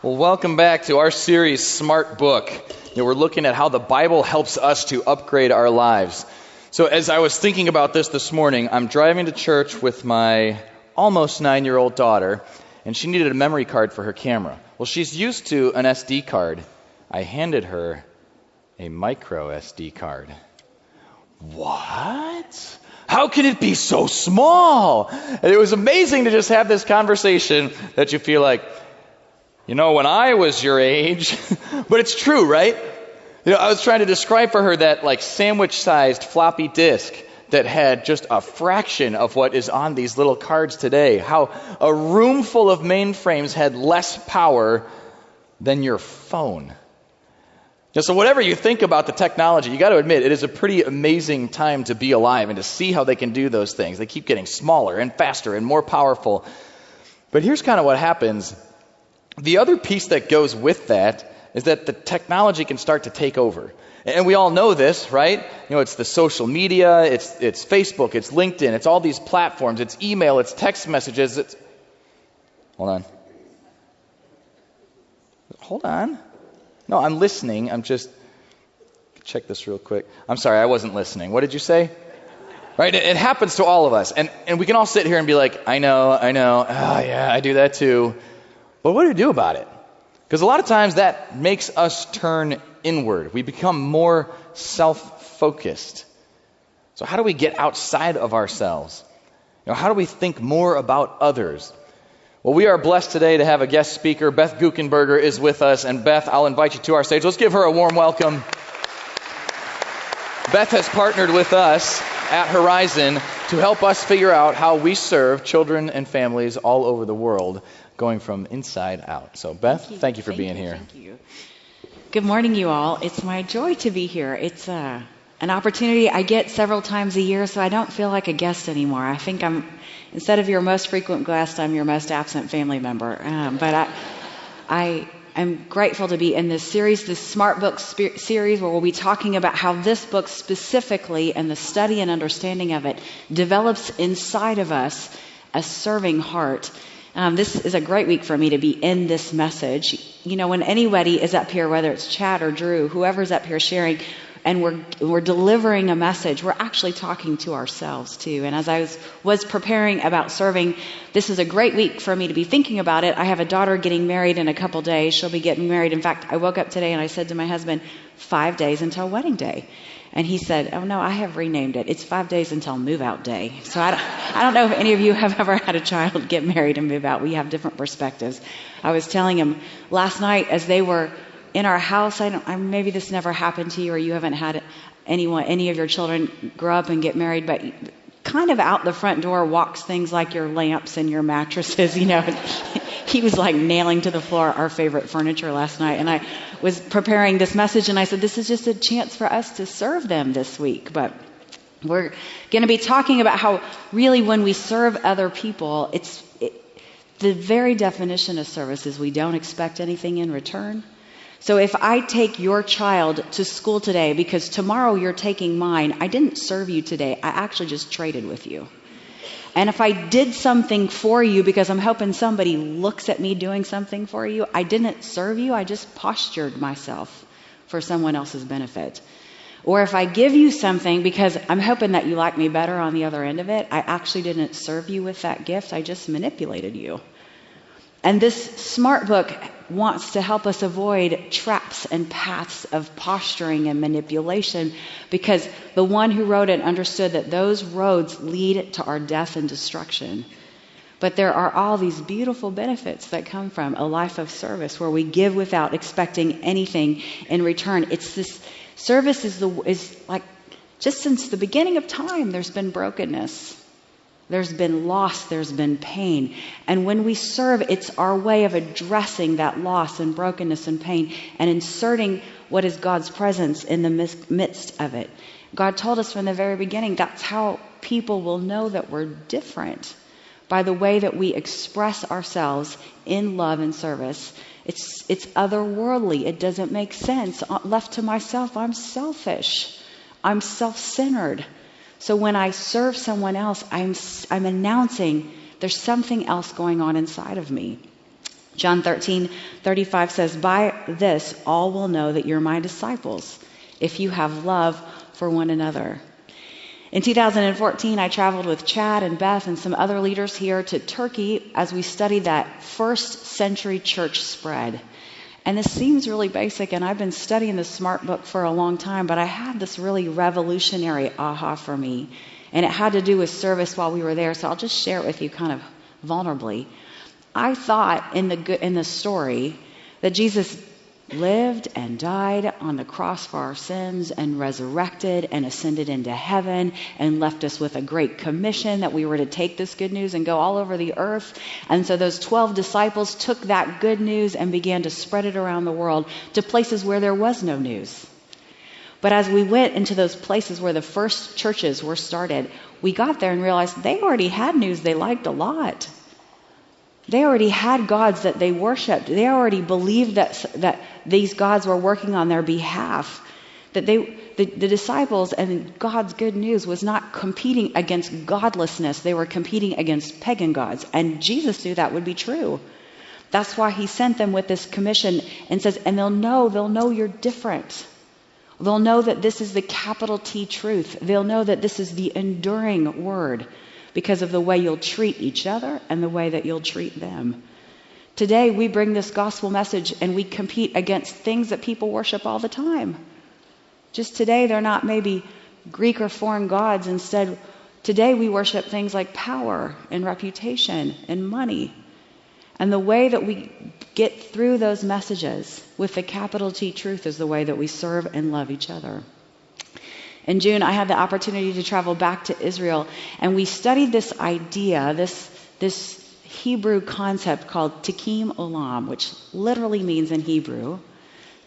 Well, welcome back to our series, SmartBook. We're looking at how the Bible helps us to upgrade our lives. So as I was thinking about this morning, I'm driving to church with my almost 9-year-old daughter, and she needed a memory card for her camera. Well, she's used to an SD card. I handed her a micro SD card. What? How can it be so small? And it was amazing to just have this conversation that you feel like, when I was your age, but it's true, right? I was trying to describe for her that like sandwich-sized floppy disk that had just a fraction of what is on these little cards today. How a room full of mainframes had less power than your phone. So whatever you think about the technology, you got to admit, it is a pretty amazing time to be alive and to see how they can do those things. They keep getting smaller and faster and more powerful. But here's kind of what happens. The other piece that goes with that is that the technology can start to take over. And we all know this, right? It's the social media, it's Facebook, it's LinkedIn, it's all these platforms, it's email, it's text messages, Hold on. No, I'm listening. I'm just... Check this real quick. I'm sorry, I wasn't listening. What did you say? Right? It happens to all of us. And we can all sit here and be like, I know. Oh, yeah, I do that too. But what do we do about it? Because a lot of times that makes us turn inward. We become more self-focused. So how do we get outside of ourselves? How do we think more about others? Well, we are blessed today to have a guest speaker. Beth Guckenberger is with us. And Beth, I'll invite you to our stage. Let's give her a warm welcome. Beth has partnered with us at Horizon to help us figure out how we serve children and families all over the world, going from inside out. So, Beth, thank you for being here. Thank you. Good morning, you all. It's my joy to be here. It's an opportunity I get several times a year, so I don't feel like a guest anymore. I think instead of your most frequent guest, I'm your most absent family member. But I am grateful to be in this series, this SmartBook series, where we'll be talking about how this book specifically and the study and understanding of it develops inside of us a serving heart. This is a great week for me to be in this message. When anybody is up here, whether it's Chad or Drew, whoever's up here sharing, and we're delivering a message, we're actually talking to ourselves too. And as I was preparing about serving, this is a great week for me to be thinking about it. I have a daughter getting married in a couple days. She'll be getting married. In fact, I woke up today and I said to my husband, 5 days until wedding day. And he said, oh no, I have renamed it. It's 5 days until move out day. So I don't know if any of you have ever had a child get married and move out. We have different perspectives. I was telling him last night as they were in our house, maybe this never happened to you, or you haven't had any of your children grow up and get married, but kind of out the front door walks things like your lamps and your mattresses. He was like nailing to the floor our favorite furniture last night, and I was preparing this message, and I said, this is just a chance for us to serve them this week. But we're going to be talking about how really when we serve other people, the very definition of service is we don't expect anything in return. So if I take your child to school today because tomorrow you're taking mine, I didn't serve you today. I actually just traded with you. And if I did something for you because I'm hoping somebody looks at me doing something for you, I didn't serve you. I just postured myself for someone else's benefit. Or if I give you something because I'm hoping that you like me better on the other end of it, I actually didn't serve you with that gift. I just manipulated you. And this SmartBook wants to help us avoid traps and paths of posturing and manipulation, because the one who wrote it understood that those roads lead to our death and destruction. But there are all these beautiful benefits that come from a life of service where we give without expecting anything in return. It's this service is like just since the beginning of time, there's been brokenness. There's been loss, there's been pain. And when we serve, it's our way of addressing that loss and brokenness and pain and inserting what is God's presence in the midst of it. God told us from the very beginning, that's how people will know that we're different, by the way that we express ourselves in love and service. It's otherworldly. It doesn't make sense. Left to myself, I'm selfish. I'm self-centered. So when I serve someone else, I'm announcing there's something else going on inside of me. John 13:35 says, "By this all will know that you're my disciples, if you have love for one another." In 2014, I traveled with Chad and Beth and some other leaders here to Turkey as we studied that first century church spread. And this seems really basic, and I've been studying the SmartBook for a long time, but I had this really revolutionary aha for me, and it had to do with service while we were there, so I'll just share it with you kind of vulnerably. I thought in the story that Jesus lived and died on the cross for our sins and resurrected and ascended into heaven and left us with a great commission that we were to take this good news and go all over the earth. And so those 12 disciples took that good news and began to spread it around the world to places where there was no news. But as we went into those places where the first churches were started, we got there and realized they already had news they liked a lot. They already had gods that they worshiped. They already believed that these gods were working on their behalf. That the disciples and God's good news was not competing against godlessness. They were competing against pagan gods. And Jesus knew that would be true. That's why he sent them with this commission and says, and they'll know you're different. They'll know that this is the capital T truth. They'll know that this is the enduring word, because of the way you'll treat each other and the way that you'll treat them. Today, we bring this gospel message and we compete against things that people worship all the time. Just today, they're not maybe Greek or foreign gods. Instead, today we worship things like power and reputation and money. And the way that we get through those messages with the capital T truth is the way that we serve and love each other. In June, I had the opportunity to travel back to Israel, and we studied this idea, this Hebrew concept called Tikkun Olam, which literally means in Hebrew,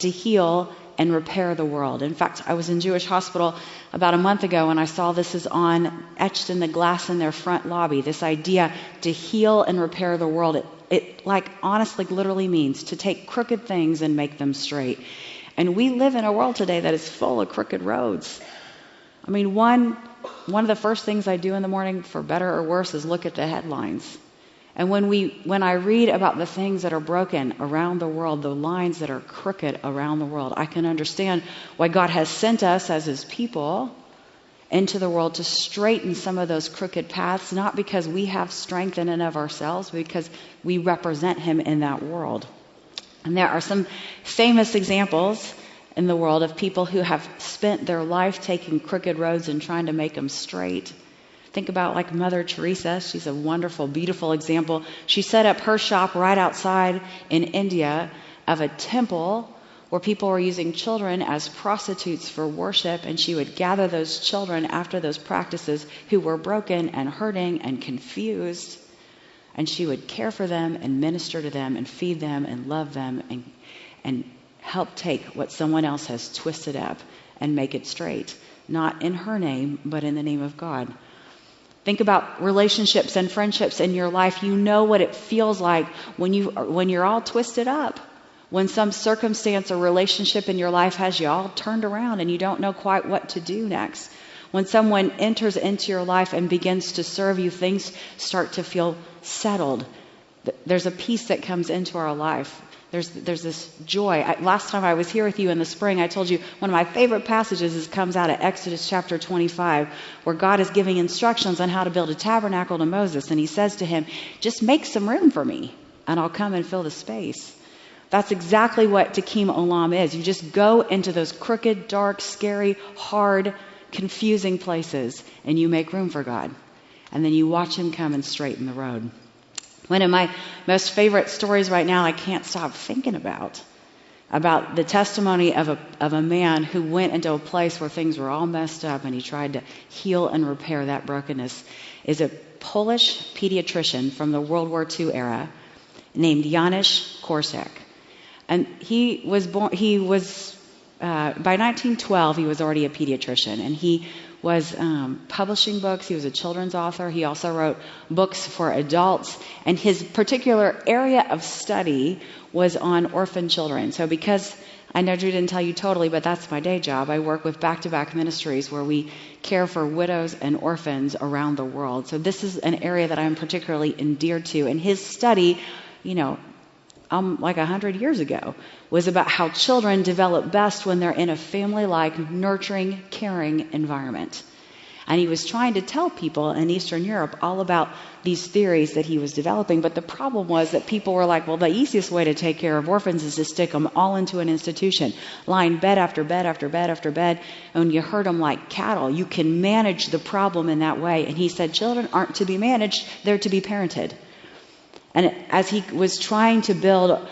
to heal and repair the world. In fact, I was in Jewish hospital about a month ago, and I saw this is etched in the glass in their front lobby, this idea to heal and repair the world. It honestly literally means to take crooked things and make them straight. And we live in a world today that is full of crooked roads. I mean, one of the first things I do in the morning, for better or worse, is look at the headlines. And when I read about the things that are broken around the world, the lines that are crooked around the world, I can understand why God has sent us as his people into the world to straighten some of those crooked paths, not because we have strength in and of ourselves, but because we represent him in that world. And there are some famous examples in the world of people who have spent their life taking crooked roads and trying to make them straight. Think about like Mother Teresa. She's a wonderful, beautiful example. She set up her shop right outside in India of a temple where people were using children as prostitutes for worship, and she would gather those children after those practices who were broken and hurting and confused, and she would care for them and minister to them and feed them and love them and help take what someone else has twisted up and make it straight. Not in her name, but in the name of God. Think about relationships and friendships in your life. You know what it feels like when you're all twisted up. When some circumstance or relationship in your life has you all turned around and you don't know quite what to do next. When someone enters into your life and begins to serve you, things start to feel settled. There's a peace that comes into our life. There's this joy. Last time I was here with you in the spring, I told you one of my favorite passages comes out of Exodus chapter 25, where God is giving instructions on how to build a tabernacle to Moses. And he says to him, just make some room for me, and I'll come and fill the space. That's exactly what Tikkun Olam is. You just go into those crooked, dark, scary, hard, confusing places, and you make room for God. And then you watch him come and straighten the road. One of my most favorite stories right now I can't stop thinking about the testimony of a man who went into a place where things were all messed up and he tried to heal and repair that brokenness, is a Polish pediatrician from the World War II era named Janusz Korczak. And he was born, by 1912, he was already a pediatrician, and he was publishing books. He was a children's author. He also wrote books for adults. And his particular area of study was on orphan children. So because, I know Drew didn't tell you totally, but that's my day job. I work with back-to-back ministries where we care for widows and orphans around the world. So this is an area that I'm particularly endeared to. And his study, like 100 years ago, was about how children develop best when they're in a family-like, nurturing, caring environment. And he was trying to tell people in Eastern Europe all about these theories that he was developing. But the problem was that people were like, well, the easiest way to take care of orphans is to stick them all into an institution, lying bed after bed after bed after bed. And when you herd them like cattle, you can manage the problem in that way. And he said, children aren't to be managed, they're to be parented. And as he was trying to build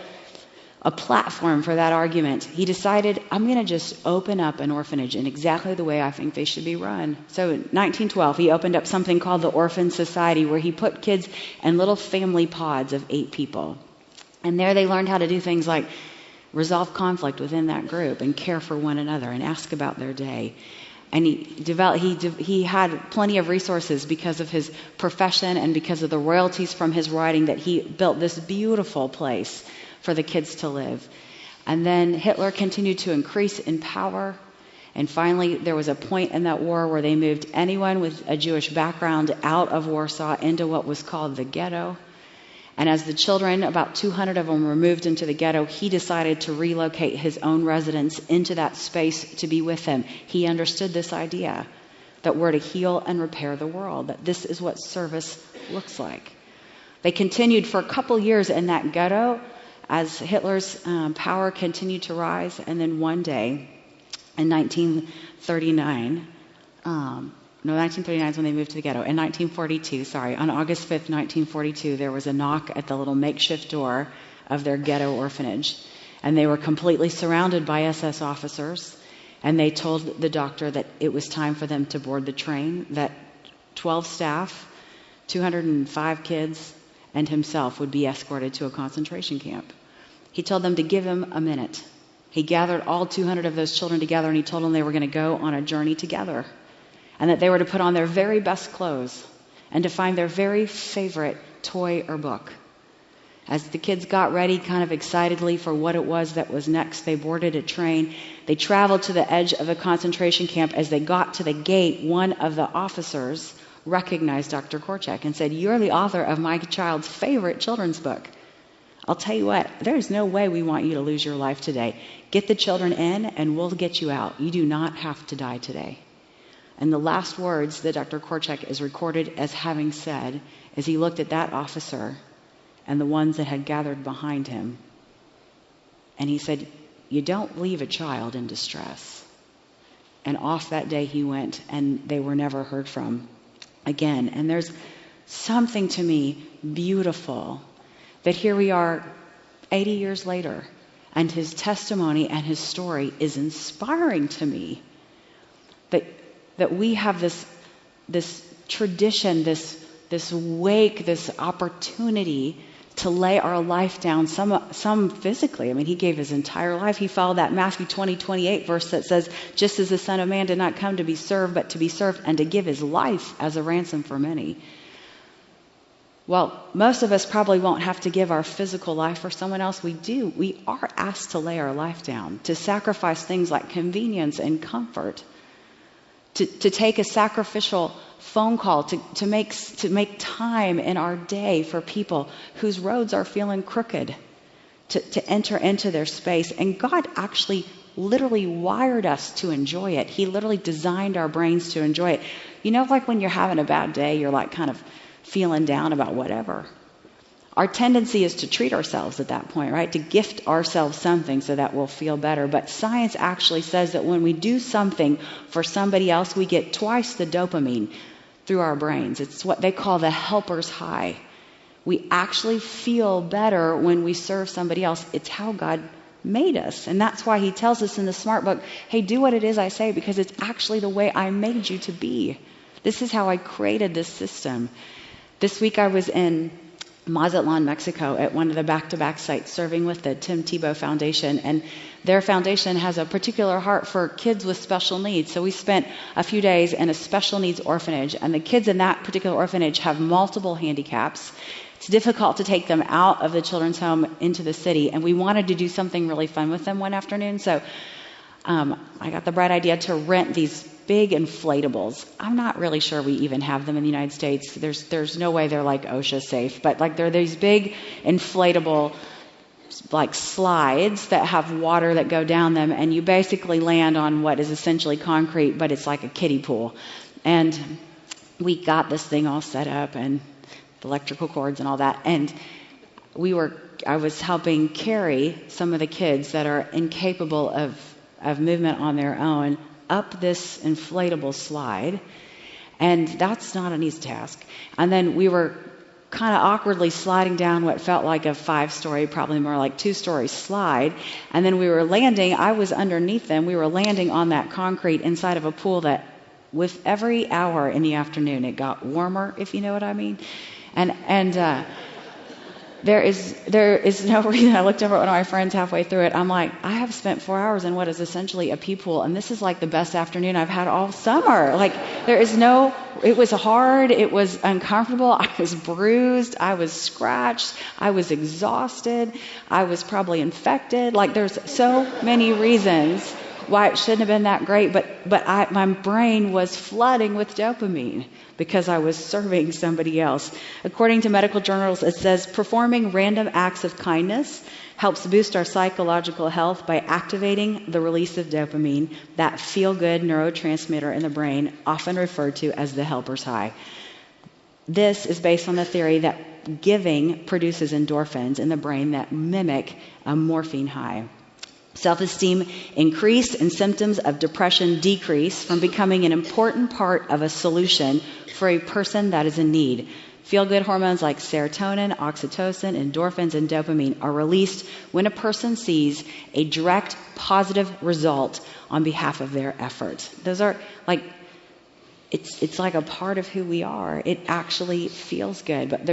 a platform for that argument, he decided, I'm going to just open up an orphanage in exactly the way I think they should be run. So in 1912, he opened up something called the Orphan Society, where he put kids in little family pods of 8 people. And there they learned how to do things like resolve conflict within that group and care for one another and ask about their day. And he had plenty of resources because of his profession and because of the royalties from his writing, that he built this beautiful place for the kids to live. And then Hitler continued to increase in power. And finally, there was a point in that war where they moved anyone with a Jewish background out of Warsaw into what was called the ghetto. And as the children, about 200 of them, were moved into the ghetto, he decided to relocate his own residents into that space to be with them. He understood this idea that we're to heal and repair the world, that this is what service looks like. They continued for a couple years in that ghetto as Hitler's power continued to rise. And then one day in 1939, 1939 is when they moved to the ghetto. In 1942, on August 5th, 1942, there was a knock at the little makeshift door of their ghetto orphanage. And they were completely surrounded by SS officers. And they told the doctor that it was time for them to board the train, that 12 staff, 205 kids, and himself would be escorted to a concentration camp. He told them to give him a minute. He gathered all 200 of those children together, and he told them they were going to go on a journey together, and that they were to put on their very best clothes and to find their very favorite toy or book. As the kids got ready kind of excitedly for what it was that was next, they boarded a train. They traveled to the edge of the concentration camp. As they got to the gate, one of the officers recognized Dr. Korczak and said, "You're the author of my child's favorite children's book. I'll tell you what, there's no way we want you to lose your life today. Get the children in and we'll get you out. You do not have to die today." And the last words that Dr. Korczak is recorded as having said as he looked at that officer and the ones that had gathered behind him, and he said, "You don't leave a child in distress." And off that day he went, and they were never heard from again. And there's something to me beautiful that here we are 80 years later, and his testimony and his story is inspiring to me. That we have this tradition, this wake, this opportunity to lay our life down, some physically. I mean, he gave his entire life. He followed that Matthew 20:28 verse that says, "Just as the Son of Man did not come to be served, but to be served and to give his life as a ransom for many." Well, most of us probably won't have to give our physical life for someone else. We are asked to lay our life down, to sacrifice things like convenience and comfort, to take a sacrificial phone call, to make time in our day for people whose roads are feeling crooked, to enter into their space. And God actually literally wired us to enjoy it. He literally designed our brains to enjoy it. You know, like when you're having a bad day, you're like kind of feeling down about whatever. Our tendency is to treat ourselves at that point, right? To gift ourselves something so that we'll feel better. But science actually says that when we do something for somebody else, we get twice the dopamine through our brains. It's what they call the helper's high. We actually feel better when we serve somebody else. It's how God made us. And that's why he tells us in the SmartBook, hey, do what it is I say, because it's actually the way I made you to be. This is how I created this system. This week I was in Mazatlan, Mexico, at one of the back-to-back sites serving with the Tim Tebow Foundation, and their foundation has a particular heart for kids with special needs. So we spent a few days in a special needs orphanage, and the kids in that particular orphanage have multiple handicaps. It's difficult to take them out of the children's home into the city, and we wanted to do something really fun with them one afternoon. So I got the bright idea to rent these big inflatables. I'm not really sure we even have them in the United States. There's no way they're like OSHA safe, but like they're these big inflatable like slides that have water that go down them, and you basically land on what is essentially concrete, but it's like a kiddie pool. And we got this thing all set up and the electrical cords and all that. And I was helping carry some of the kids that are incapable of movement on their own up this inflatable slide. And that's not an easy task. And then we were kind of awkwardly sliding down what felt like a 5-story, probably more like 2-story slide. And then we were landing, I was underneath them, we were landing on that concrete inside of a pool that with every hour in the afternoon, it got warmer, if you know what I mean. And there is no reason. I looked over at one of my friends halfway through it. I'm like, I have spent 4 hours in what is essentially a pee pool, and this is like the best afternoon I've had all summer. Like, it was hard, it was uncomfortable, I was bruised, I was scratched, I was exhausted, I was probably infected. Like, there's so many reasons why it shouldn't have been that great, but my brain was flooding with dopamine because I was serving somebody else. According to medical journals, it says performing random acts of kindness helps boost our psychological health by activating the release of dopamine, that feel-good neurotransmitter in the brain, often referred to as the helper's high. This is based on the theory that giving produces endorphins in the brain that mimic a morphine high. Self-esteem increase and symptoms of depression decrease from becoming an important part of a solution for a person that is in need. Feel-good hormones like serotonin, oxytocin, endorphins, and dopamine are released when a person sees a direct positive result on behalf of their efforts. Those are like, it's like a part of who we are. It actually feels good, but